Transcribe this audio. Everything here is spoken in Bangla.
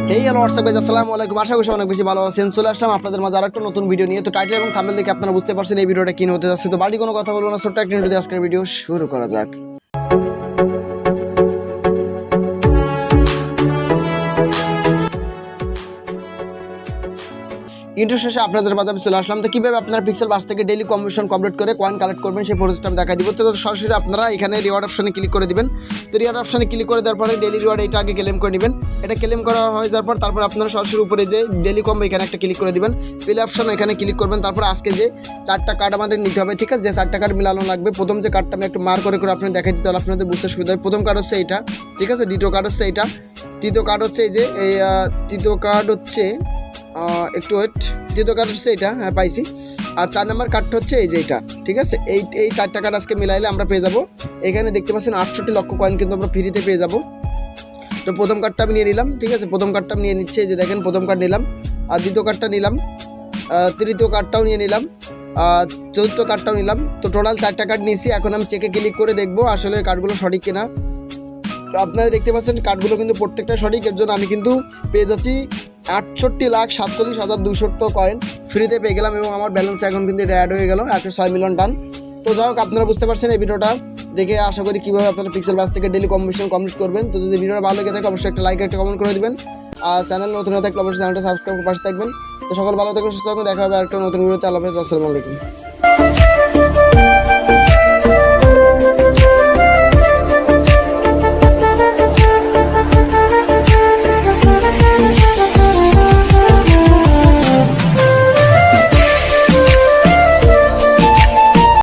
হ্যালো হোয়াটসঅ্যাপ গাইস, আসসালামু আলাইকুম। আশা করি অনেক বেশি ভালো আছেন। চলে আসলাম আপনাদের মাঝে আরেকটা নতুন ভিডিও নিয়ে। তো টাইটেল এবং থাম্বনেল দেখে আপনারা বুঝতে পারছেন এই ভিডিওটা কি হতে যাচ্ছে। তো বাড়ি কোনো কথা বলবো না, ছোট্ট একটা ভিডিও দিয়ে আজকের ভিডিও শুরু করা যাক। ইন্ট্রো শেষে আপনাদের মাঝে আমি চলে আসলাম। তো কীভাবে আপনারা পিক্সেল বাস থেকে ডেইলি কমিশন কমপ্লিট করে কয়েন কালেক্ট করবেন সেই প্রসেসটা আমি দেখা দিব। তো সরাসরি আপনারা এখানে রিওয়ার্ড অপশনে ক্লিক করে দিবেন। তো রিওয়ার্ড অপশনে ক্লিক করে দেওয়ার পরে ডেইলি রিওয়ার্ড এটা আগে ক্লেম করে নেবেন। এটা ক্লেম করা হয়ে যাওয়ার পর তারপর আপনারা সরাসরি উপরে যে ডেইলি কম্বো এখানে একটা ক্লিক করে দিবেন। প্লে অপশন এখানে ক্লিক করবেন। তারপর আজকে যে 4টা কার্ড আমাদের নিতে হবে, ঠিক আছে, যে 4টা কার্ড মিলানো লাগবে। প্রথম যে কার্ডটা আমি একটু মার করে আপনি দেখাই দিতে তাহলে আপনাদের বুঝতে সুবিধা হয়। প্রথম কার্ড হচ্ছে এইটা, ঠিক আছে। দ্বিতীয় কার্ড হচ্ছে এইটা। তৃতীয় কার্ড হচ্ছে এই যে তৃতীয় কার্ড হচ্ছে একটু ওয়েট, তৃতীয় কার্ড হচ্ছে এটা, হ্যাঁ পাইছি। আর 4 নম্বর কার্ডটা হচ্ছে এই যে এটা, ঠিক আছে। এই 4টা কার্ড আজকে মিলাইলে আমরা পেয়ে যাবো। এখানে দেখতে পাচ্ছেন 68 লক্ষ কয়েন কিন্তু আমরা ফ্রিতে পেয়ে যাবো। তো প্রথম কার্ডটা আমি নিয়ে নিলাম, ঠিক আছে। প্রথম কার্ডটা আমি নিয়ে নিচ্ছে, এই যে দেখেন প্রথম কার্ড নিলাম, আর দ্বিতীয় কার্ডটা নিলাম, তৃতীয় কার্ডটাও নিয়ে নিলাম, চতুর্থ কার্ডটাও নিলাম। তো টোটাল 4টা কার্ড নিয়েছি। এখন আমি চেকে ক্লিক করে দেখবো আসলে কার্ডগুলো সঠিক কিনা। তো আপনারা দেখতে পাচ্ছেন কার্ডগুলো কিন্তু প্রত্যেকটা সঠিক। এর জন্য আমি কিন্তু পেয়ে যাচ্ছি 68,47,200 কয়েন ফ্রিতে পেয়ে গেলাম এবং আমার ব্যালেন্স এখন কিন্তু এটা অ্যাড হয়ে গেল 106 মিলিয়ন ডান। তো যাই হোক, আপনারা বুঝতে পারছেন এই ভিডিওটা দেখে আশা করি কীভাবে আপনারা পিক্সেল বাস থেকে ডেইলি কমিশন কমপ্লিট করবেন। তো যদি ভিডিওটা ভালো লেগে থাকে অবশ্যই একটা লাইক একটা কমেন্ট করে দেবেন। আর চ্যানেল নতুন হয়ে থাকলে অবশ্যই চ্যানেলটা সাবস্ক্রাইব করে পাশে থাকবেন। তো সকল ভালো থাকবেন, সুস্থ থাকবেন, দেখা হবে আরেকটা নতুন ভিডিওতে। আল্লাহ হাফেজ, আসসালামু আলাইকুম।